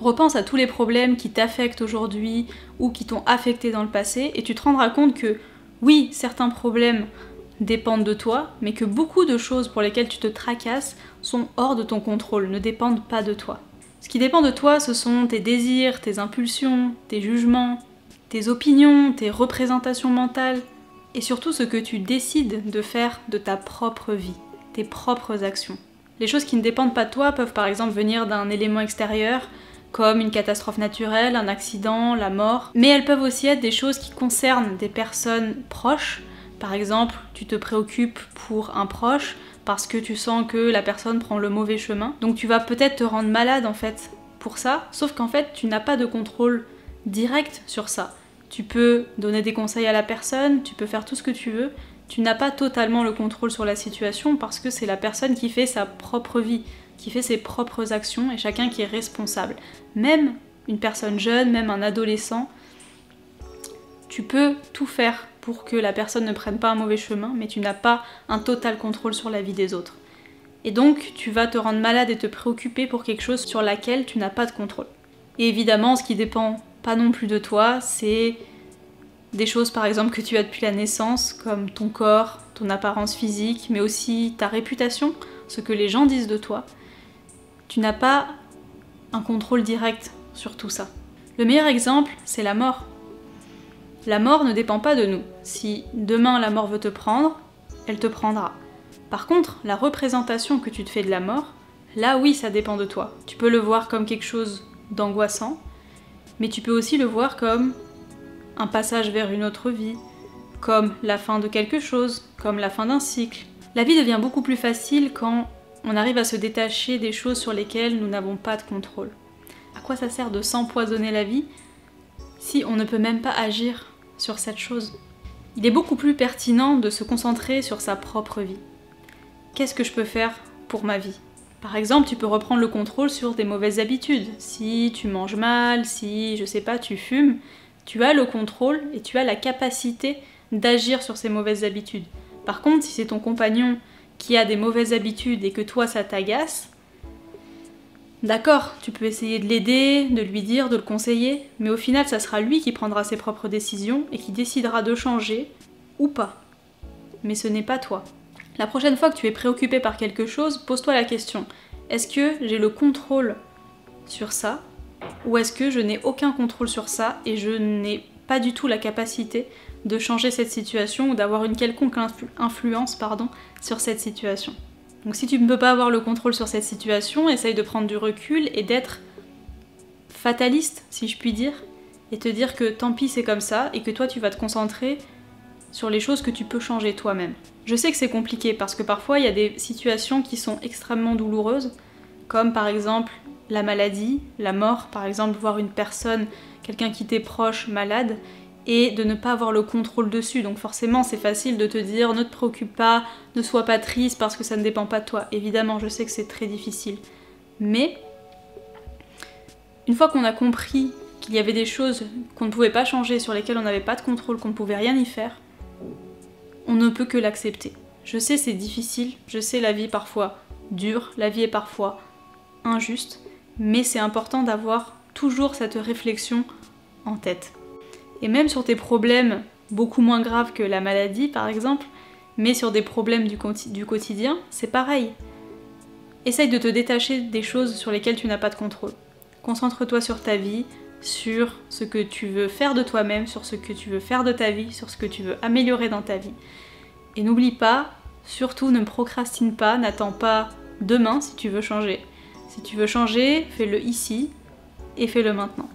Repense à tous les problèmes qui t'affectent aujourd'hui ou qui t'ont affecté dans le passé et tu te rendras compte que oui, certains problèmes dépendent de toi, mais que beaucoup de choses pour lesquelles tu te tracasses sont hors de ton contrôle, ne dépendent pas de toi. Ce qui dépend de toi, ce sont tes désirs, tes impulsions, tes jugements, tes opinions, tes représentations mentales, et surtout ce que tu décides de faire de ta propre vie, tes propres actions. Les choses qui ne dépendent pas de toi peuvent par exemple venir d'un élément extérieur, comme une catastrophe naturelle, un accident, la mort, mais elles peuvent aussi être des choses qui concernent des personnes proches. Par exemple, tu te préoccupes pour un proche parce que tu sens que la personne prend le mauvais chemin, donc tu vas peut-être te rendre malade en fait pour ça, sauf qu'en fait tu n'as pas de contrôle direct sur ça. Tu peux donner des conseils à la personne, tu peux faire tout ce que tu veux, tu n'as pas totalement le contrôle sur la situation parce que c'est la personne qui fait sa propre vie, qui fait ses propres actions et chacun qui est responsable. Même une personne jeune, même un adolescent, tu peux tout faire pour que la personne ne prenne pas un mauvais chemin, mais tu n'as pas un total contrôle sur la vie des autres. Et donc tu vas te rendre malade et te préoccuper pour quelque chose sur laquelle tu n'as pas de contrôle. Et évidemment, ce qui dépend pas non plus de toi, c'est des choses par exemple que tu as depuis la naissance, comme ton corps, ton apparence physique, mais aussi ta réputation, ce que les gens disent de toi. Tu n'as pas un contrôle direct sur tout ça. Le meilleur exemple, c'est la mort. La mort ne dépend pas de nous. Si demain la mort veut te prendre, elle te prendra. Par contre, la représentation que tu te fais de la mort, là oui, ça dépend de toi. Tu peux le voir comme quelque chose d'angoissant, mais tu peux aussi le voir comme un passage vers une autre vie, comme la fin de quelque chose, comme la fin d'un cycle. La vie devient beaucoup plus facile quand on arrive à se détacher des choses sur lesquelles nous n'avons pas de contrôle. À quoi ça sert de s'empoisonner la vie si on ne peut même pas agir sur cette chose? Il est beaucoup plus pertinent de se concentrer sur sa propre vie. Qu'est-ce que je peux faire pour ma vie? Par exemple, tu peux reprendre le contrôle sur des mauvaises habitudes. Si tu manges mal, si, je sais pas, tu fumes, tu as le contrôle et tu as la capacité d'agir sur ces mauvaises habitudes. Par contre, si c'est ton compagnon qui a des mauvaises habitudes et que toi ça t'agace, d'accord, tu peux essayer de l'aider, de lui dire, de le conseiller, mais au final ça sera lui qui prendra ses propres décisions et qui décidera de changer ou pas. Mais ce n'est pas toi. La prochaine fois que tu es préoccupé par quelque chose, pose-toi la question, est-ce que j'ai le contrôle sur ça? Ou est-ce que je n'ai aucun contrôle sur ça et je n'ai pas du tout la capacité de changer cette situation ou d'avoir une quelconque influence sur cette situation? Donc si tu ne peux pas avoir le contrôle sur cette situation, essaye de prendre du recul et d'être fataliste, si je puis dire, et te dire que tant pis c'est comme ça et que toi tu vas te concentrer sur les choses que tu peux changer toi-même. Je sais que c'est compliqué parce que parfois il y a des situations qui sont extrêmement douloureuses, comme par exemple la maladie, la mort, par exemple voir une personne, quelqu'un qui t'est proche, malade, et de ne pas avoir le contrôle dessus. Donc forcément c'est facile de te dire ne te préoccupe pas, ne sois pas triste parce que ça ne dépend pas de toi. Évidemment je sais que c'est très difficile. Mais une fois qu'on a compris qu'il y avait des choses qu'on ne pouvait pas changer, sur lesquelles on n'avait pas de contrôle, qu'on ne pouvait rien y faire, on ne peut que l'accepter. Je sais c'est difficile, je sais la vie est parfois dure, la vie est parfois injuste, mais c'est important d'avoir toujours cette réflexion en tête. Et même sur tes problèmes beaucoup moins graves que la maladie par exemple, mais sur des problèmes du quotidien, c'est pareil. Essaye de te détacher des choses sur lesquelles tu n'as pas de contrôle. Concentre-toi sur ta vie, sur ce que tu veux faire de toi-même, sur ce que tu veux faire de ta vie, sur ce que tu veux améliorer dans ta vie. Et n'oublie pas, surtout ne procrastine pas, n'attends pas demain si tu veux changer. Si tu veux changer, fais-le ici et fais-le maintenant.